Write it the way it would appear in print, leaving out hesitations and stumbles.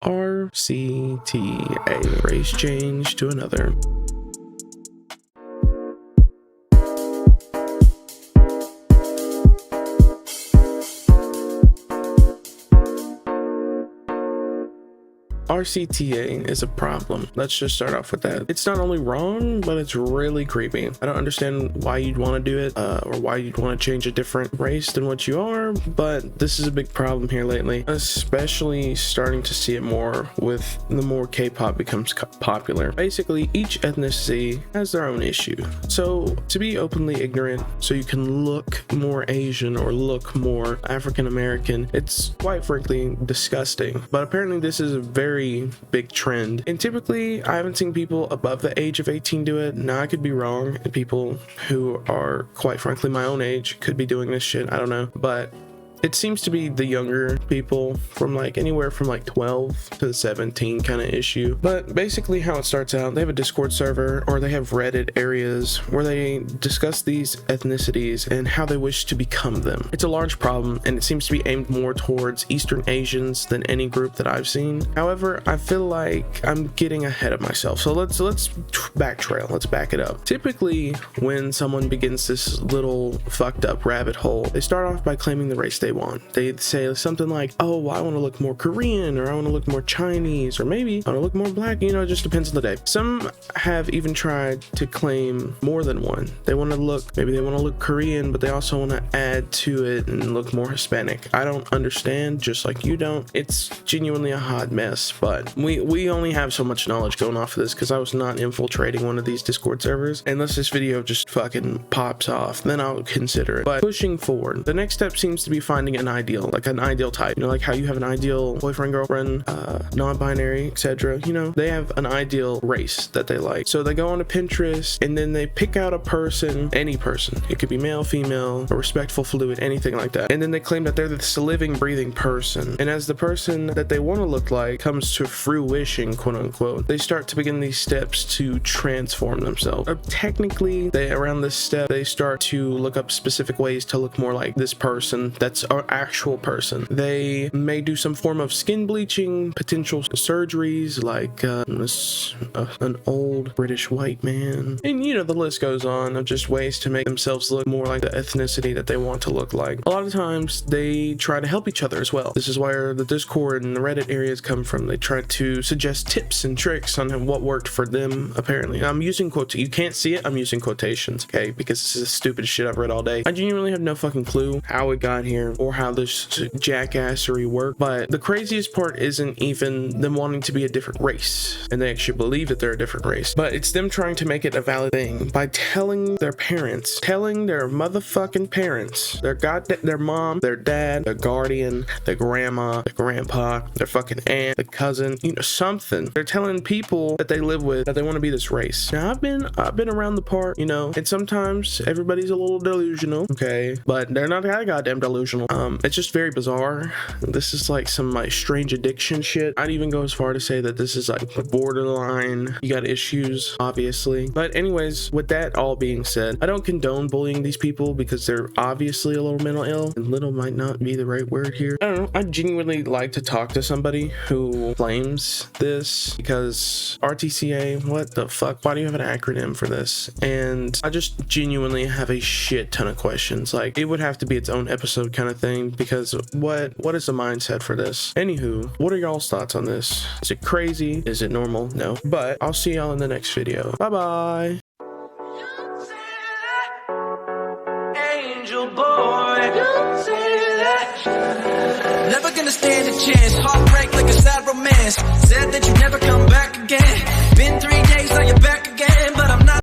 RCTA, race change to another. RCTA is a problem. Let's just start off with that. It's not only wrong, but it's really creepy. I don't understand why you'd want to do it or why you'd want to change a different race than what you are, but this is a big problem here lately, especially starting to see it more with the more K-pop becomes popular. Basically, each ethnicity has their own issue. So to be openly ignorant so you can look more Asian or look more African American, it's quite frankly disgusting. But apparently this is a very big trend, and typically I haven't seen people above the age of 18 do it. Now I could be wrong, and people who are quite frankly my own age could be doing this shit, I don't know, but it seems to be the younger people from like anywhere from like 12 to 17 kind of issue. But basically how it starts out, they have a Discord server or they have Reddit areas where they discuss these ethnicities and how they wish to become them. It's a large problem, and it seems to be aimed more towards Eastern Asians than any group that I've seen. However, I feel like I'm getting ahead of myself. So let's backtrail, let's back it up. Typically when someone begins this little fucked up rabbit hole, they start off by claiming the race they want. They say something like, oh, well, I want to look more Korean, or I want to look more Chinese, or maybe I want to look more black. You know, it just depends on the day. Some have even tried to claim more than one. They want to look, maybe they want to look Korean, but they also want to add to it and look more Hispanic. I don't understand, just like you don't. It's genuinely a hot mess, but we only have so much knowledge going off of this because I was not infiltrating one of these Discord servers. Unless this video just fucking pops off, then I'll consider it. But pushing forward, the next step seems to be finding an ideal, like an ideal type. You know, like how you have an ideal boyfriend, girlfriend, non-binary, etc. You know, they have an ideal race that they like. So they go onto Pinterest and then they pick out a person, any person. It could be male, female, or respectful, fluid, anything like that. And then they claim that they're this living, breathing person. And as the person that they want to look like comes to fruition, quote unquote, they start to begin these steps to transform themselves. Technically, around this step, they start to look up specific ways to look more like this person that's an actual person. They may do some form of skin bleaching, potential surgeries like an old British white man, and you know, the list goes on of just ways to make themselves look more like the ethnicity that they want to look like. A lot of times they try to help each other as well. This is where the Discord and the Reddit areas come from. They try to suggest tips and tricks on what worked for them. Apparently, I'm using quotes. You can't see it, I'm using quotations, okay, because this is the stupidest shit I've read all day. I genuinely have no fucking clue how it got here or how this jackassery worked, but the craziest part isn't even them wanting to be a different race and they actually believe that they're a different race, but it's them trying to make it a valid thing by telling their parents, telling their motherfucking parents, their mom, their dad, their guardian, their grandma, their grandpa, their fucking aunt, the cousin, you know, something. They're telling people that they live with that they want to be this race. Now I've been around the part, you know, and sometimes everybody's a little delusional, okay, but they're not that goddamn delusional. It's just very bizarre. This is like some like strange addiction shit. I'd even go as far to say that this is like borderline. You got issues, obviously. But anyways, with that all being said, I don't condone bullying these people because they're obviously a little mental ill, and little might not be the right word here. I don't know. I genuinely like to talk to somebody who claims this because RCTA, what the fuck? Why do you have an acronym for this? And I just genuinely have a shit ton of questions. Like, it would have to be its own episode kind of thing, because what is the mindset for this? Anywho, what are y'all's thoughts on this? Is it crazy? Is it normal? No. But I'll see y'all in the next video. Bye bye. Angel boy, never gonna stand a chance. Heartbreak like a sad romance.